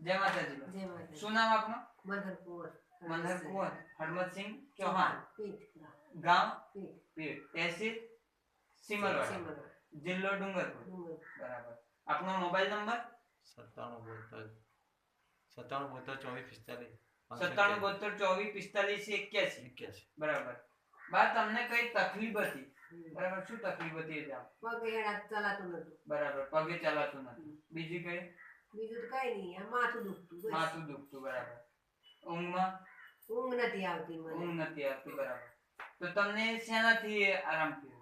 જય માતાજી. જય માતાજી. શું નામ આપનું? મનહર કુંવર. મનહર કુંવર હરમતસિંહ ચૌહાણ. ગામ પીઠ, તહેસીલ સિમલવાડા, જિલ્લો ડુંગરપુર. બરાબર. આપનો મોબાઈલ નંબર 9772244581. બરાબર. બા તમને કઈ તકલીફ હતી? બરાબર. શું તકલીફ હતી એ જાણ? પગે ચલાતું નતું. બરાબર. પગે ચલાતું નતું. બીજી કઈ? બીજું તો કઈ નહીં. માથું દુખતું. માથું દુખતું. બરાબર. ઊંઘમાં? ઊંઘ નથી આવતી મને. ઊંઘ નથી આવતી. બરાબર. તો તમને શેનાથી આરામ થયો?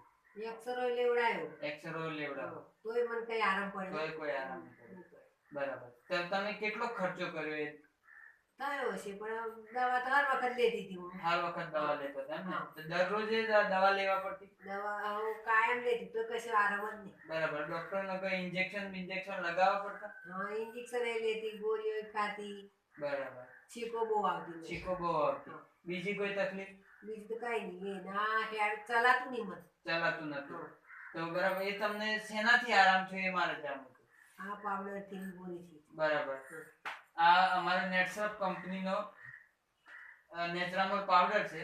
એક્સરો લેવડાયો. એક્સરો લેવડાયો. તોય મને કઈ આરામ પડ્યો? તોય કોઈ આરામ નહીં પડ્યો. બરાબર. તો તમે કેટલો ખર્ચો કર્યો એ? થયો છે પણ દવા તો હર વખત લેતી હતી હું. હર વખત દવા લેતો હતા એમ ને? તો દરરોજ દવા લેવા પડતી? દવા હું કાયમ લેતી તો કશું આરામ જ નહીં. બરાબર. ડોક્ટર ને કોઈ ઇન્જેક્શન લગાવવા પડતા? હા, ઇન્જેક્શન એ લેતી, ગોળીઓ ખાતી. બરાબર. છીકો બહુ આવતી. છીકો બહુ આવતી. બીજી કોઈ તકલીફ? બીજું તો કઈ નહીં. ના હેડ ચલાતું નહીં મને. ચલાતું નતું. તો બરાબર. એ તમને શેનાથી આરામ થયો એ મારે જાણવું હતું. આ પાવડર થી ગોળી થી. બરાબર. આ અમારા નેટસપ કંપનીનો નેચરામોલ પાવડર છે.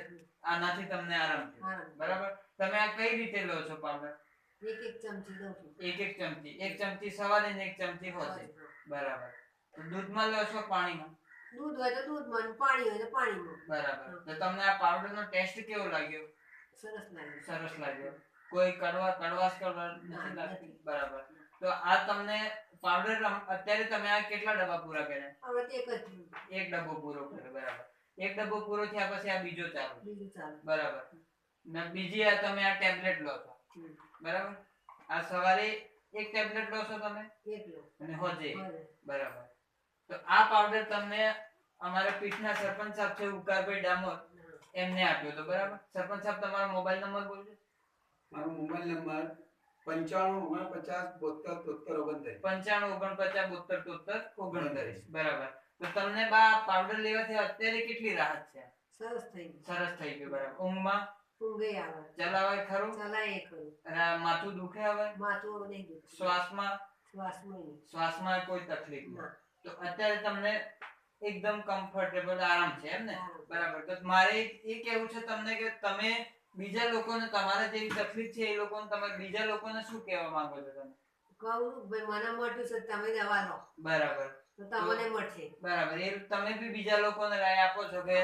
આનાથી તમને આરામ થયો. બરાબર. તમે આ કઈ રીતે લો છો પાવડર? એક ચમચી લઉં છું. એક ચમચી. એક ચમચી સવારે ને એક ચમચી હોજે. બરાબર. તો દૂધમાં લો છો પાણીમાં? દૂધ હોય તો દૂધમાં, પાણી હોય તો પાણીમાં. બરાબર. તો તમને આ પાવડરનો ટેસ્ટ કેવો લાગ્યો? સરસ લાગ્યો. સરસ લાગ્યો. કોઈ કડવાશ નથી લાગતી? બરાબર. તો આ તમને પાવડર અત્યારે તમે આ કેટલા ડબ્બા પૂરા કર્યા? હવે એક જ. એક ડબ્બો પૂરો કર્યો. બરાબર. એક ડબ્બો પૂરો થયા પછી આ બીજો ચાલુ. બરાબર. ને બીજી આ તમે આ ટેબ્લેટ લો છો. બરાબર. આ સવારે એક ટેબ્લેટ લો છો તમે? એક લો. અને હોજે. બરાબર. તો આ પાવડર તમને અમારા પીઠના સરપંચ સાહેબ છે ઉકારભાઈ ડામોર એમને આપ્યો તો. બરાબર. સરપંચ સાહેબ તમારો મોબાઈલ નંબર બોલજો. મારો મોબાઈલ નંબર 9549727339. 9549727339. બરાબર. તો તમને બા પાવડર લેવાથી અત્યારે કેટલી રાહત છે? સરસ થઈ ગયું. સરસ થઈ ગયું. બરાબર. ઊંઘમાં? ઊંઘે આવે. ચલાવાય ખરું? ચલાય ખરું. અને માથું દુખે હવે? માથું નહીં દુખે. શ્વાસમાં? શ્વાસમાં કોઈ તકલીફ નહીં. તો અત્યારે તમને એકદમ કમ્ફર્ટેબલ આરામ છે એમ ને? બરાબર. તો મારે એ કેવું છે તમને કે તમે બીજા લોકોને તમારે જેવી તકલીફ છે એ લોકોને તમે બીજા લોકોને શું કહેવા માંગો છો તમે? કહું ભાઈ મને મળ્યું છે તમે દવા લો. બરાબર. તો તમને મળશે. બરાબર. એ તમે બી બીજા લોકોને રાય આપો છો કે